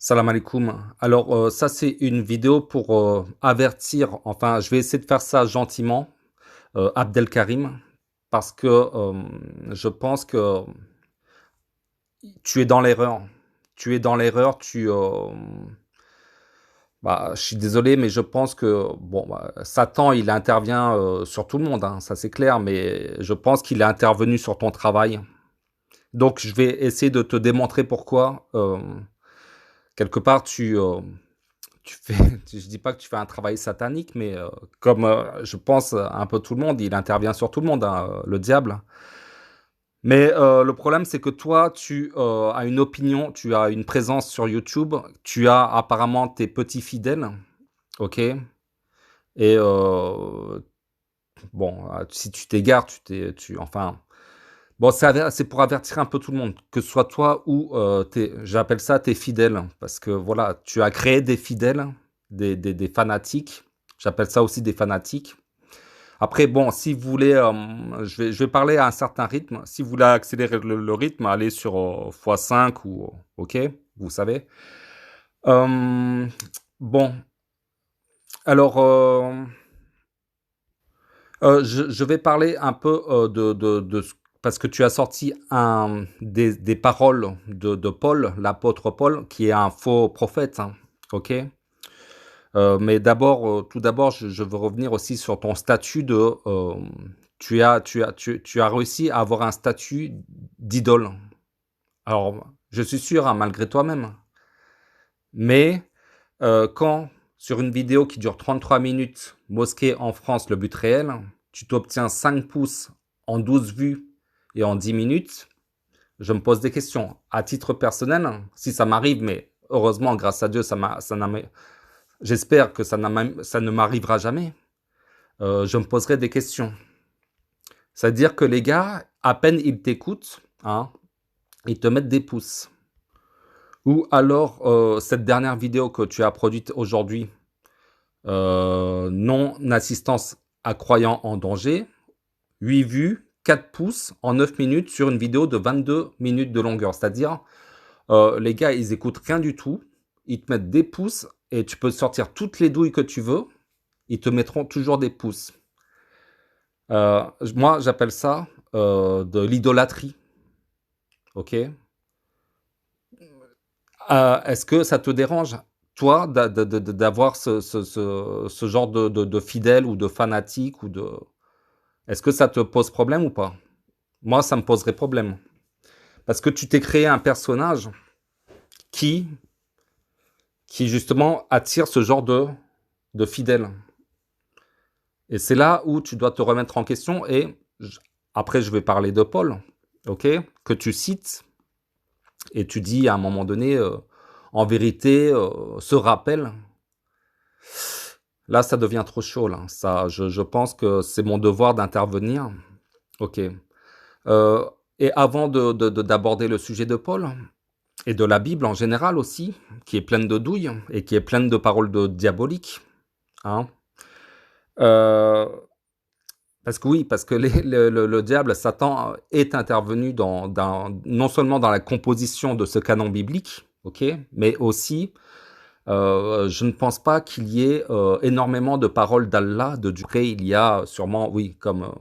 Salam alaikum. Alors, ça, c'est une vidéo pour, avertir, enfin, je vais essayer de faire ça gentiment, Abdelkarim, parce que, je pense que tu es dans l'erreur. Tu es dans l'erreur, bah, je suis désolé, mais je pense que, bon, bah, Satan, il intervient, sur tout le monde, hein, ça c'est clair, mais je pense qu'il est intervenu sur ton travail. Donc je vais essayer de te démontrer pourquoi, quelque part tu fais je dis pas que tu fais un travail satanique, mais comme, je pense, un peu tout le monde, il intervient sur tout le monde, hein, le diable. Mais le problème, c'est que toi, tu, as une opinion, tu as une présence sur YouTube, tu as apparemment tes petits fidèles, OK? Et bon, si tu t'égares, tu enfin, bon, c'est pour avertir un peu tout le monde, que ce soit toi ou tes j'appelle ça tes fidèles, parce que voilà, tu as créé des fidèles, des fanatiques. J'appelle ça aussi des fanatiques. Après bon, si vous voulez, je vais parler à un certain rythme. Si vous voulez accélérer le rythme, allez sur, x5 ou OK, vous savez. Hem, bon, alors, je vais parler un peu, de ce parce que tu as sorti des paroles de Paul, l'apôtre Paul, qui est un faux prophète, hein, OK? Mais d'abord, tout d'abord, je veux revenir aussi sur ton statut de, tu as réussi à avoir un statut d'idole. Alors, je suis sûr, hein, malgré toi-même, mais quand sur une vidéo qui dure 33 minutes, mosquée en France, le but réel, tu t'obtiens 5 pouces en 12 vues et en 10 minutes, je me pose des questions. À titre personnel, si ça m'arrive, mais heureusement, grâce à Dieu, j'espère que ça ne m'arrivera jamais, je me poserai des questions. C'est-à-dire que les gars, à peine ils t'écoutent, hein, ils te mettent des pouces. Ou alors, cette dernière vidéo que tu as produite aujourd'hui, non-assistance à croyants en danger, 8 vues, 4 pouces en 9 minutes sur une vidéo de 22 minutes de longueur. C'est-à-dire, les gars, ils écoutent rien du tout, ils te mettent des pouces et tu peux sortir toutes les douilles que tu veux, ils te mettront toujours des pouces. Moi, j'appelle ça, de l'idolâtrie, OK? Est-ce que ça te dérange, toi, d'avoir ce genre de fidèle ou de fanatique ou de est-ce que ça te pose problème ou pas? Moi, ça me poserait problème. Parce que tu t'es créé un personnage qui qui justement attire ce genre de fidèles. Et c'est là où tu dois te remettre en question et après je vais parler de Paul, OK? Que tu cites et tu dis à un moment donné, en vérité, ce rappel, là ça devient trop chaud là. Ça, je pense que c'est mon devoir d'intervenir. OK. Heu et avant d'aborder le sujet de Paul et de la Bible en général aussi, qui est pleine de douilles et qui est pleine de paroles de diaboliques, hein. Heu, parce que oui, parce que le diable, Satan, est intervenu non seulement dans la composition de ce canon biblique, OK? Mais aussi, je ne pense pas qu'il y ait, énormément de paroles d'Allah, de Dieu. Après, il y a sûrement, oui, comme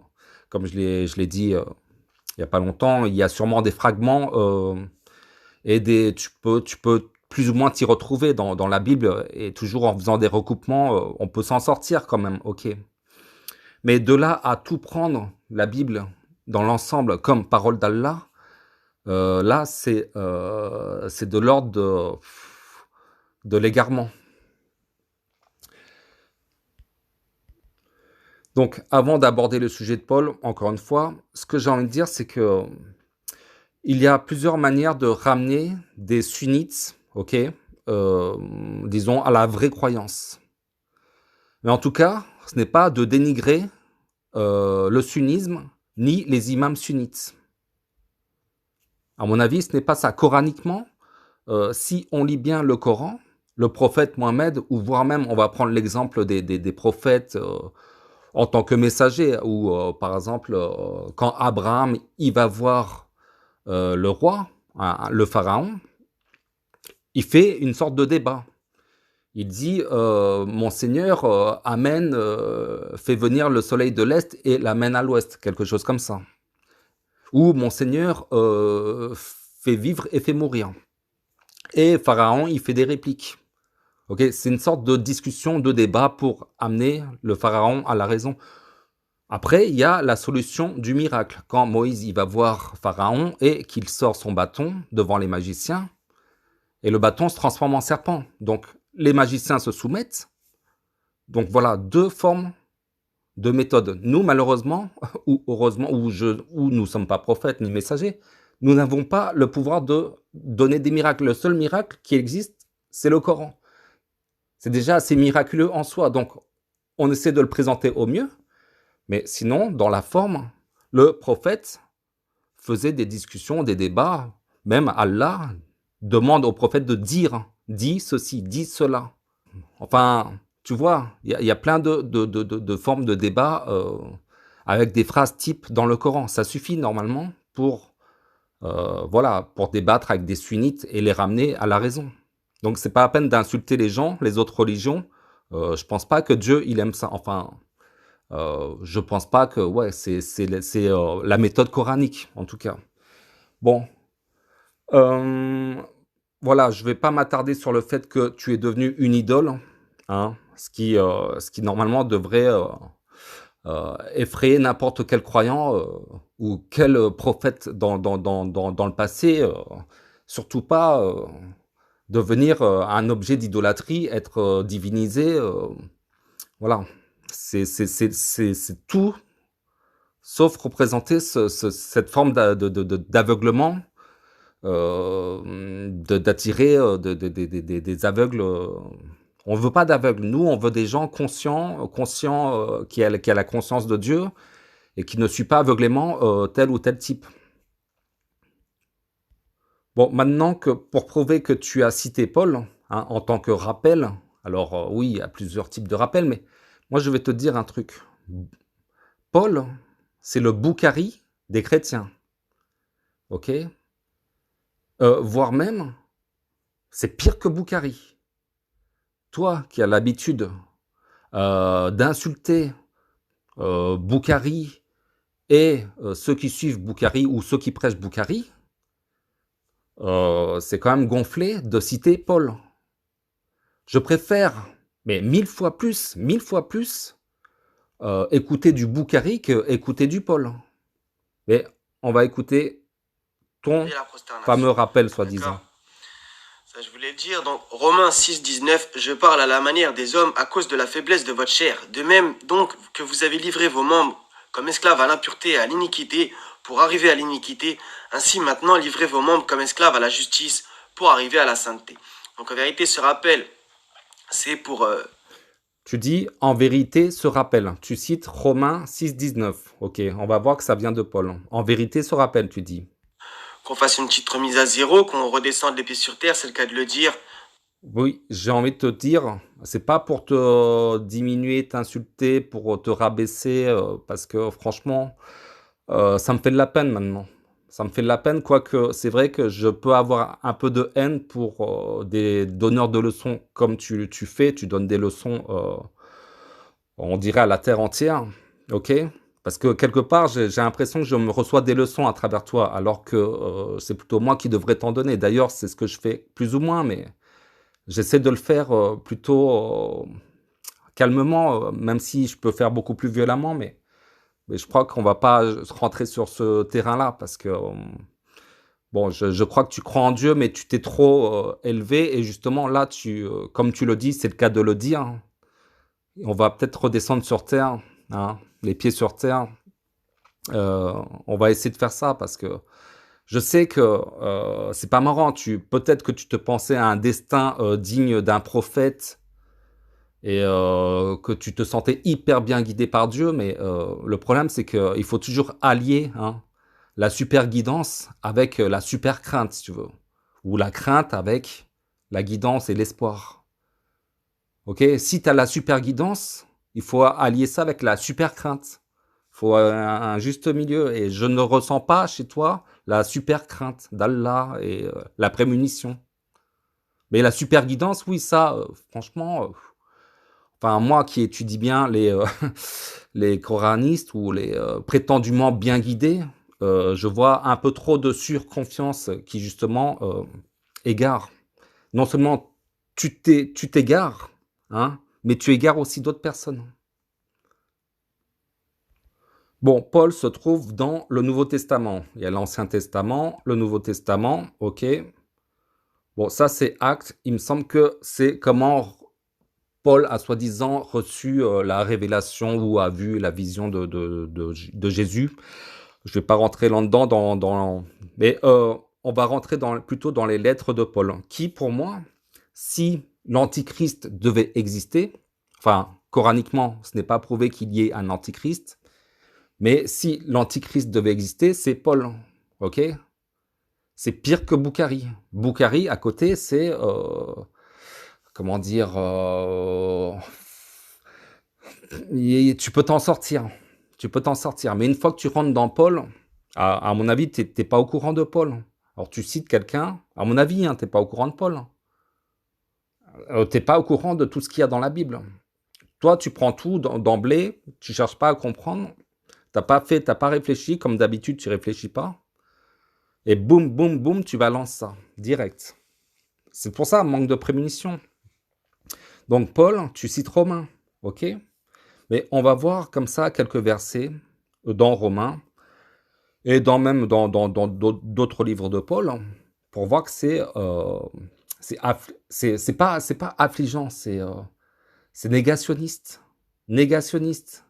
je l'ai dit, il y a pas longtemps, il y a sûrement des fragments, et tu peux plus ou moins t'y retrouver dans la Bible et toujours en faisant des recoupements, on peut s'en sortir quand même, OK. Mais de là à tout prendre, la Bible, dans l'ensemble comme parole d'Allah, là c'est de l'ordre de l'égarement. Donc avant d'aborder le sujet de Paul, encore une fois, ce que j'ai envie de dire, c'est que il y a plusieurs manières de ramener des sunnites, OK, disons à la vraie croyance. Mais en tout cas, ce n'est pas de dénigrer, le sunnisme, ni les imams sunnites. À mon avis, ce n'est pas ça. Coraniquement, si on lit bien le Coran, le prophète Mohammed, ou voire même, on va prendre l'exemple des prophètes, en tant que messager, ou par exemple, quand Abraham, il va voir, le roi, le pharaon, il fait une sorte de débat. Il dit, «Mon Seigneur, amène, fait venir le soleil de l'est et l'amène à l'ouest», quelque chose comme ça. Ou «Mon Seigneur, fait vivre et fait mourir». Et Pharaon, il fait des répliques. OK? C'est une sorte de discussion, de débat pour amener le Pharaon à la raison. Après, il y a la solution du miracle. Quand Moïse, il va voir Pharaon et qu'il sort son bâton devant les magiciens, et le bâton se transforme en serpent. Donc, les magiciens se soumettent. Donc voilà, 2 formes de méthodes. Nous, malheureusement, ou heureusement, ou nous ne sommes pas prophètes ni messagers, nous n'avons pas le pouvoir de donner des miracles. Le seul miracle qui existe, c'est le Coran. C'est déjà assez miraculeux en soi. Donc, on essaie de le présenter au mieux. Mais sinon, dans la forme, le prophète faisait des discussions, des débats. Même Allah demande au prophète de dire, dis ceci, dis cela. Enfin, tu vois, il y a plein de formes de débat avec des phrases types dans le Coran. Ça suffit normalement pour, voilà, pour débattre avec des sunnites et les ramener à la raison. Donc, c'est pas la peine d'insulter les gens, les autres religions. Je pense pas que Dieu, il aime ça. Enfin, je pense pas que, ouais, c'est la méthode coranique, en tout cas. Bon, euh, voilà, je vais pas m'attarder sur le fait que tu es devenu une idole, hein, ce qui normalement devrait effrayer n'importe quel croyant ou quel prophète dans le passé, surtout pas devenir un objet d'idolâtrie, être divinisé. Voilà, c'est tout sauf représenter cette forme d'aveuglement, d'attirer des aveugles. On ne veut pas d'aveugles. Nous, on veut des gens conscients qui a la conscience de Dieu et qui ne suit pas aveuglément tel ou tel type. Bon, maintenant que pour prouver que tu as cité Paul hein, en tant que rappel, alors oui, il y a plusieurs types de rappels, mais moi je vais te dire un truc. Paul, c'est le Boukhari des chrétiens, ok? Voire même, c'est pire que Boukhari. Toi qui as l'habitude d'insulter Boukhari et ceux qui suivent Boukhari ou ceux qui prêchent Boukhari, c'est quand même gonflé de citer Paul. Je préfère, mais mille fois plus, écouter du Boukhari que écouter du Paul. Mais on va écouter ton fameux rappel, soi-disant. Ça, je voulais dire, donc Romains 6, 19, je parle à la manière des hommes à cause de la faiblesse de votre chair. De même, donc, que vous avez livré vos membres comme esclaves à l'impureté et à l'iniquité pour arriver à l'iniquité, ainsi maintenant livrez vos membres comme esclaves à la justice pour arriver à la sainteté. Donc en vérité, ce rappel, c'est pour... Tu dis, en vérité, ce rappel. Tu cites Romains 6, 19. Ok, on va voir que ça vient de Paul. En vérité, ce rappel, tu dis. Qu'on fasse une petite remise à zéro, qu'on redescende les pieds sur terre, c'est le cas de le dire. Oui, j'ai envie de te dire, c'est pas pour te diminuer, t'insulter, pour te rabaisser, parce que franchement, ça me fait de la peine maintenant. Ça me fait de la peine, quoique c'est vrai que je peux avoir un peu de haine pour des donneurs de leçons comme tu fais, tu donnes des leçons, on dirait à la terre entière, ok? Parce que quelque part, j'ai l'impression que je me reçois des leçons à travers toi, alors que c'est plutôt moi qui devrais t'en donner. D'ailleurs, c'est ce que je fais plus ou moins, mais j'essaie de le faire plutôt calmement, même si je peux faire beaucoup plus violemment, mais je crois qu'on va pas rentrer sur ce terrain-là, parce que, bon, je crois que tu crois en Dieu, mais tu t'es trop élevé, et justement là, comme tu le dis, c'est le cas de le dire, hein. On va peut-être redescendre sur terre, hein, les pieds sur terre. On va essayer de faire ça, parce que je sais que c'est pas marrant. Peut-être que tu te pensais à un destin digne d'un prophète et que tu te sentais hyper bien guidé par Dieu, mais le problème c'est qu'il faut toujours allier hein, la super guidance avec la super crainte, si tu veux, ou la crainte avec la guidance et l'espoir. Ok, si tu as la super guidance, il faut allier ça avec la super crainte. Il faut un juste milieu, et je ne ressens pas chez toi la super crainte d'Allah et la prémunition. Mais la super guidance, oui, ça, franchement, enfin, moi qui étudie bien les, les coranistes ou les, prétendument bien guidés, je vois un peu trop de surconfiance qui justement, égare. Non seulement tu t'égares, hein, mais tu égares aussi d'autres personnes. Bon, Paul se trouve dans le Nouveau Testament. Il y a l'Ancien Testament, le Nouveau Testament, ok. Bon, ça c'est Actes. Il me semble que c'est comment Paul a soi-disant reçu la révélation ou a vu la vision de Jésus. Je ne vais pas rentrer là-dedans, mais on va rentrer plutôt dans les lettres de Paul, qui pour moi, si l'antichrist devait exister, enfin, coraniquement, ce n'est pas prouvé qu'il y ait un antichrist, mais si l'antichrist devait exister, c'est Paul, ok? C'est pire que Boukhari. Boukhari, à côté, c'est, comment dire, tu peux t'en sortir. Tu peux t'en sortir. Mais une fois que tu rentres dans Paul, à mon avis, t'es pas au courant de Paul. Alors tu cites quelqu'un, à mon avis, hein, t'es pas au courant de Paul. T'es pas au courant de tout ce qu'il y a dans la Bible. Toi, tu prends tout d'emblée, tu cherches pas à comprendre, t'as pas réfléchi, comme d'habitude, tu réfléchis pas. Et boum, boum, boum, tu balances ça, direct. C'est pour ça, manque de prémunition. Donc Paul, tu cites Romains, ok? Mais on va voir comme ça quelques versets dans Romains et même dans d'autres livres de Paul pour voir que c'est pas affligeant, c'est négationniste. Négationniste.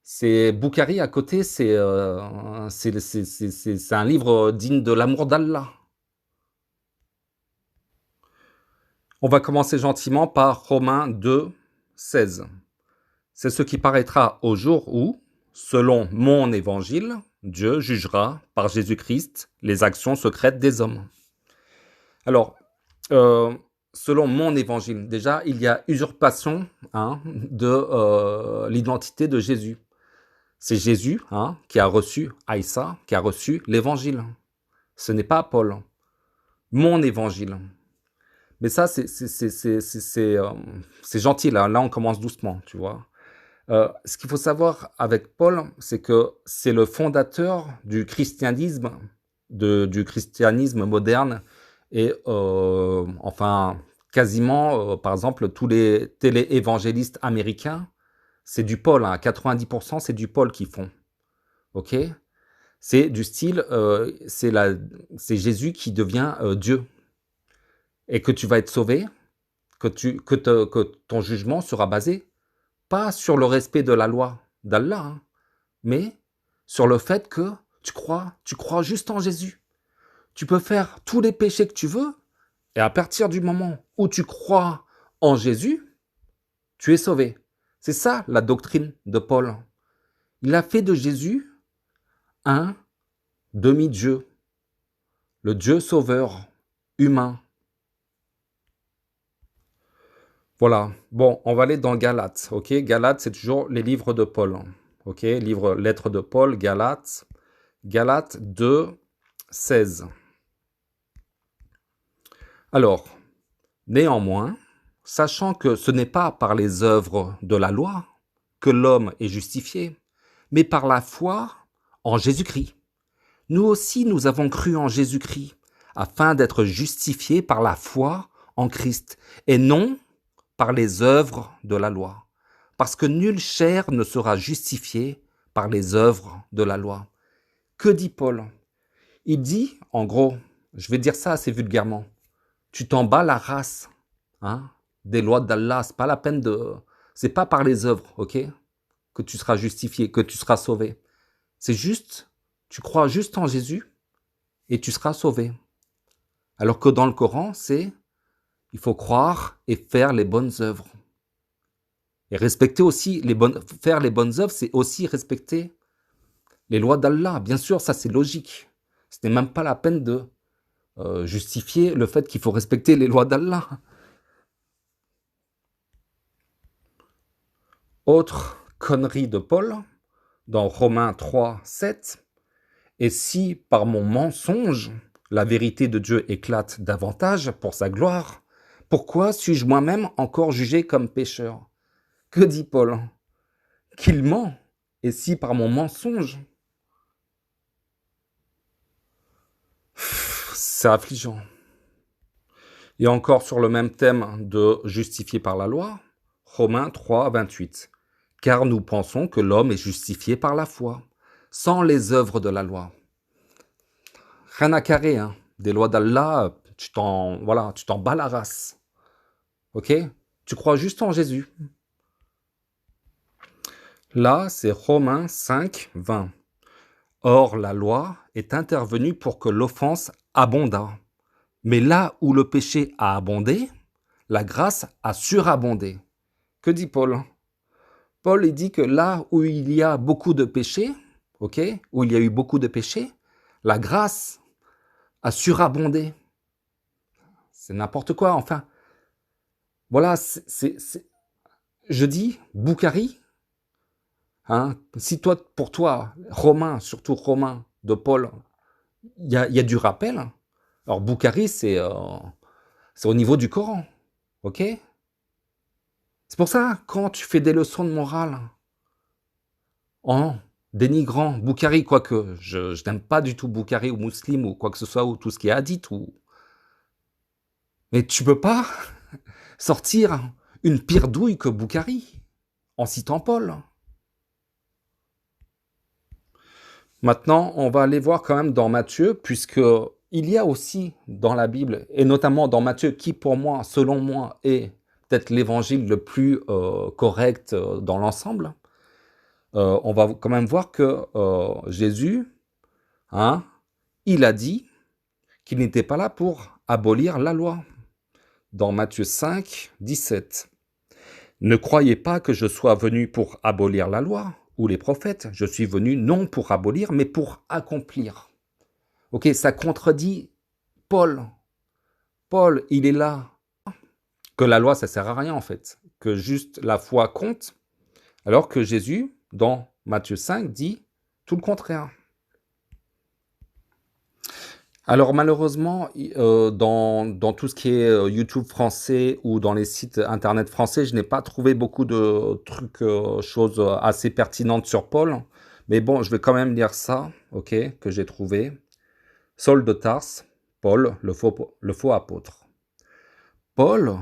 C'est Boukhari à côté, c'est un livre digne de l'amour d'Allah. On va commencer gentiment par Romains 2, 16. C'est ce qui paraîtra au jour où, selon mon évangile, Dieu jugera par Jésus-Christ les actions secrètes des hommes. Alors, selon mon évangile, déjà, il y a usurpation de l'identité de Jésus. C'est Jésus qui a reçu Aïssa, qui a reçu l'évangile. Ce n'est pas Paul. Mon évangile. Mais ça, c'est gentil, là. Là, on commence doucement, tu vois. Ce qu'il faut savoir avec Paul, c'est que c'est le fondateur du christianisme, du christianisme moderne, et enfin, quasiment, par exemple, tous les télé-évangélistes américains, c'est du Paul, à 90%, c'est du Paul qu'ils font, ok? C'est du style, c'est Jésus qui devient Dieu, et que tu vas être sauvé, que ton jugement sera basé pas sur le respect de la loi d'Allah, mais sur le fait que tu crois juste en Jésus. Tu peux faire tous les péchés que tu veux, et à partir du moment où tu crois en Jésus, tu es sauvé. C'est ça la doctrine de Paul. Il a fait de Jésus un demi-dieu, le Dieu sauveur humain. Voilà. Bon, on va aller dans Galates, ok? Galates, c'est toujours les livres de Paul, ok? Lettres de Paul, Galates. Galates 2, 16. Alors, néanmoins, sachant que ce n'est pas par les œuvres de la loi que l'homme est justifié, mais par la foi en Jésus-Christ. Nous aussi, nous avons cru en Jésus-Christ, afin d'être justifiés par la foi en Christ, et non par les œuvres de la loi. Parce que nulle chair ne sera justifiée par les œuvres de la loi. Que dit Paul? Il dit, en gros, je vais dire ça assez vulgairement, tu t'en bats la race des lois d'Allah, c'est pas par les œuvres, ok, que tu seras justifié, que tu seras sauvé. C'est juste, tu crois juste en Jésus et tu seras sauvé. Alors que dans le Coran, il faut croire et faire les bonnes œuvres. Et respecter aussi faire les bonnes œuvres, c'est aussi respecter les lois d'Allah. Bien sûr, ça c'est logique. Ce n'est même pas la peine de justifier le fait qu'il faut respecter les lois d'Allah. Autre connerie de Paul, dans Romains 3, 7, « Et si par mon mensonge, la vérité de Dieu éclate davantage pour sa gloire, pourquoi suis-je moi-même encore jugé comme pécheur? Que dit Paul? Qu'il ment, et si par mon mensonge? C'est affligeant. Et encore sur le même thème de justifié par la loi, Romains 3, 28. Car nous pensons que l'homme est justifié par la foi, sans les œuvres de la loi. Rien à carrer, hein. Des lois d'Allah, tu t'en bats la race. Ok? Tu crois juste en Jésus. Là, c'est Romains 5, 20. Or, la loi est intervenue pour que l'offense abondât. Mais là où le péché a abondé, la grâce a surabondé. Que dit Paul? Paul, il dit que là où il y a beaucoup de péchés, ok, où il y a eu beaucoup de péchés, la grâce a surabondé. C'est n'importe quoi, enfin. Voilà, je dis, Boukhari, hein, si toi, pour toi, Romain, surtout Romain de Paul, il y a du rappel. Alors Boukhari, c'est au niveau du Coran, ok? C'est pour ça, quand tu fais des leçons de morale, en dénigrant Boukhari, quoique je n'aime pas du tout Boukhari ou Muslim ou quoi que ce soit, ou tout ce qui est hadith, mais tu peux pas sortir une pire douille que Boukhari en citant Paul. Maintenant, on va aller voir quand même dans Matthieu, puisque il y a aussi dans la Bible, et notamment dans Matthieu, qui pour moi, selon moi, est peut-être l'évangile le plus correct dans l'ensemble. On va quand même voir que Jésus, hein, il a dit qu'il n'était pas là pour abolir la loi. Dans Matthieu 5, 17. Ne croyez pas que je sois venu pour abolir la loi ou les prophètes. Je suis venu non pour abolir, mais pour accomplir. Ok, ça contredit Paul. Paul, il est là. Que la loi, ça sert à rien en fait. Que juste la foi compte. Alors que Jésus, dans Matthieu 5, dit tout le contraire. Alors malheureusement, dans tout ce qui est YouTube français ou dans les sites internet français, je n'ai pas trouvé beaucoup de trucs, choses assez pertinentes sur Paul. Mais bon, je vais quand même lire ça, ok, que j'ai trouvé. Saul de Tarse, Paul, le faux apôtre. Paul,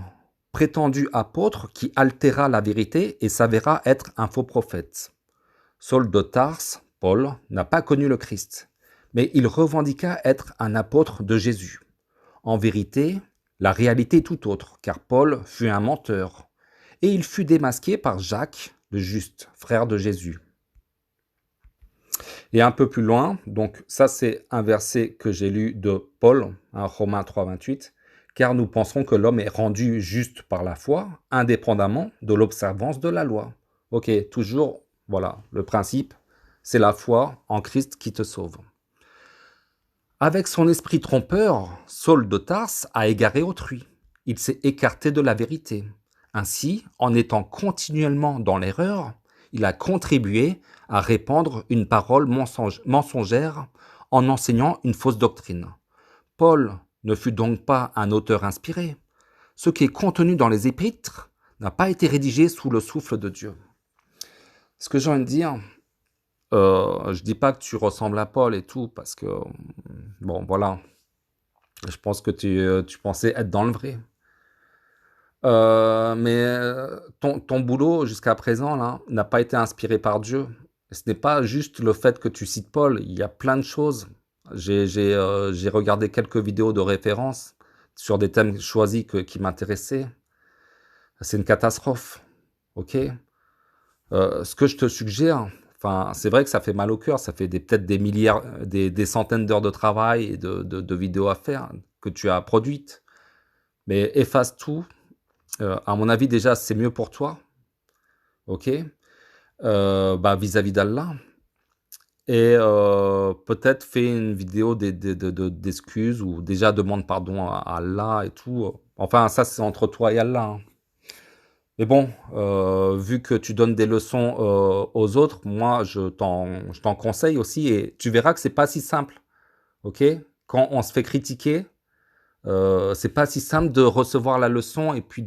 prétendu apôtre qui altéra la vérité et s'avéra être un faux prophète. Saul de Tarse, Paul, n'a pas connu le Christ, mais il revendiqua être un apôtre de Jésus. En vérité, la réalité est tout autre, car Paul fut un menteur, et il fut démasqué par Jacques, le juste, frère de Jésus. Et un peu plus loin, donc ça c'est un verset que j'ai lu de Paul, Romains 3, 28, car nous pensons que l'homme est rendu juste par la foi, indépendamment de l'observance de la loi. Ok, toujours, voilà, le principe, c'est la foi en Christ qui te sauve. Avec son esprit trompeur, Saul de Tarse a égaré autrui. Il s'est écarté de la vérité. Ainsi, en étant continuellement dans l'erreur, il a contribué à répandre une parole mensongère en enseignant une fausse doctrine. Paul ne fut donc pas un auteur inspiré. Ce qui est contenu dans les épîtres n'a pas été rédigé sous le souffle de Dieu. Ce que j'ai envie de dire, je dis pas que tu ressembles à Paul et tout, parce que, bon, voilà, je pense que tu pensais être dans le vrai. Mais ton boulot jusqu'à présent là n'a pas été inspiré par Dieu. Ce n'est pas juste le fait que tu cites Paul, il y a plein de choses. J'ai regardé quelques vidéos de référence sur des thèmes choisis qui m'intéressaient. C'est une catastrophe, ok? Ce que je te suggère, enfin, c'est vrai que ça fait mal au cœur, ça fait peut-être des milliards, des centaines d'heures de travail et de vidéos à faire que tu as produites. Mais efface tout. À mon avis, déjà, c'est mieux pour toi, ok, vis-à-vis d'Allah. Et peut-être fais une vidéo d'excuses ou déjà demande pardon à Allah et tout. Enfin, ça, c'est entre toi et Allah, hein. Mais bon, vu que tu donnes des leçons aux autres, moi, je t'en conseille aussi et tu verras que c'est pas si simple, ok? quand on se fait critiquer, c'est pas si simple de recevoir la leçon et puis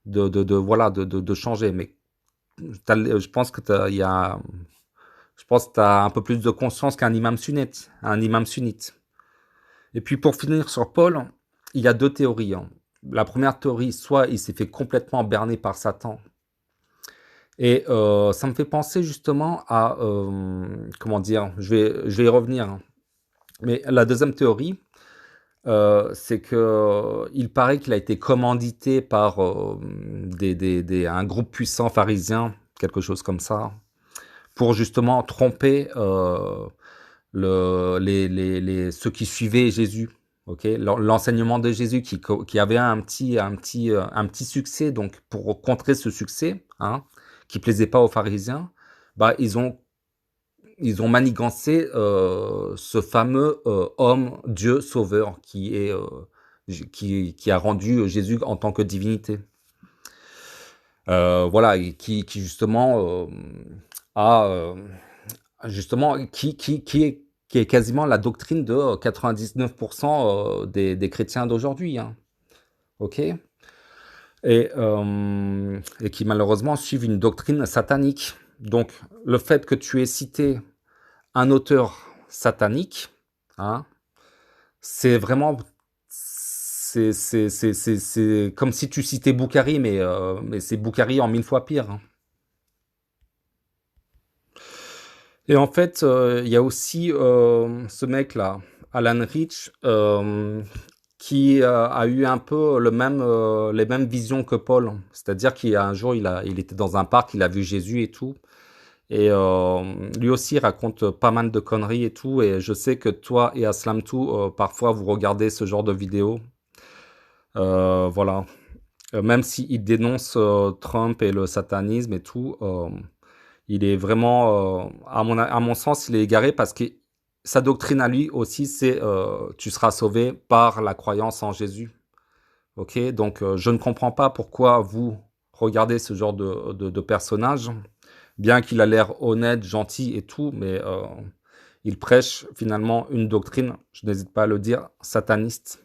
voilà, de changer. Mais je pense que je pense que tu as un peu plus de conscience qu'un imam sunnite, un imam sunnite. Et puis pour finir sur Paul, il y a deux théories, hein. La première théorie, soit il s'est fait complètement berner par Satan. Et ça me fait penser justement à, comment dire, je vais y revenir, hein. Mais la deuxième théorie, c'est que il paraît qu'il a été commandité par un groupe puissant pharisien, quelque chose comme ça, pour justement tromper ceux qui suivaient Jésus. Ok, l'enseignement de Jésus qui avait un petit succès, donc pour contrer ce succès, hein, qui plaisait pas aux pharisiens, bah ils ont manigancé ce fameux homme, Dieu sauveur, qui a rendu Jésus en tant que divinité. Voilà, et qui justement a justement qui est quasiment la doctrine de 99% des chrétiens d'aujourd'hui, hein. Ok, et qui malheureusement suivent une doctrine satanique. Donc le fait que tu aies cité un auteur satanique, hein, c'est vraiment, c'est comme si tu citais Boukhari, mais c'est Boukhari en 1000 fois pire, hein. Et en fait, il y a aussi ce mec-là, Alan Rich, qui a eu un peu les mêmes visions que Paul. C'est-à-dire qu'un jour, il était dans un parc, il a vu Jésus et tout. Et lui aussi raconte pas mal de conneries et tout. Et je sais que toi et Aslam tout, parfois vous regardez ce genre de vidéos. Voilà. Même s'il dénonce Trump et le satanisme et tout, il est vraiment, à mon sens, il est égaré parce que sa doctrine à lui aussi, c'est tu seras sauvé par la croyance en Jésus. Ok, donc je ne comprends pas pourquoi vous regardez ce genre de personnage, bien qu'il a l'air honnête, gentil et tout, mais il prêche finalement une doctrine, je n'hésite pas à le dire, sataniste.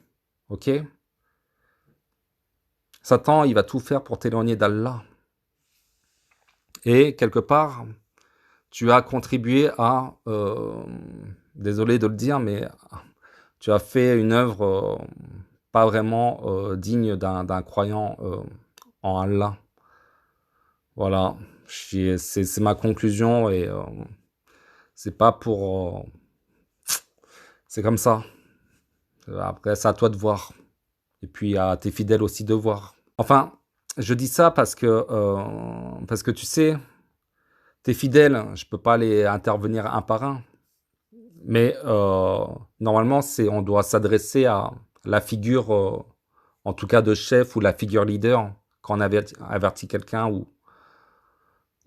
Ok, Satan, il va tout faire pour t'éloigner d'Allah. Et quelque part, tu as contribué à, désolé de le dire, mais tu as fait une œuvre pas vraiment digne d'un croyant en Allah. Voilà, c'est ma conclusion et c'est pas pour... c'est comme ça. Après, c'est à toi de voir. Et puis à tes fidèles aussi de voir. Enfin, je dis ça parce que tu sais, tes fidèles, je peux pas les intervenir un par un. Mais normalement, on doit s'adresser à la figure, en tout cas de chef ou la figure leader, quand on avertit quelqu'un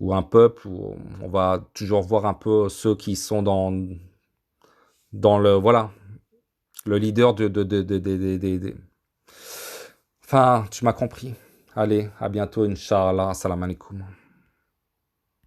ou un peuple, où on va toujours voir un peu ceux qui sont dans le, voilà, le leader Enfin, tu m'as compris. Allez, à bientôt, Inch'Allah, salam alaikum.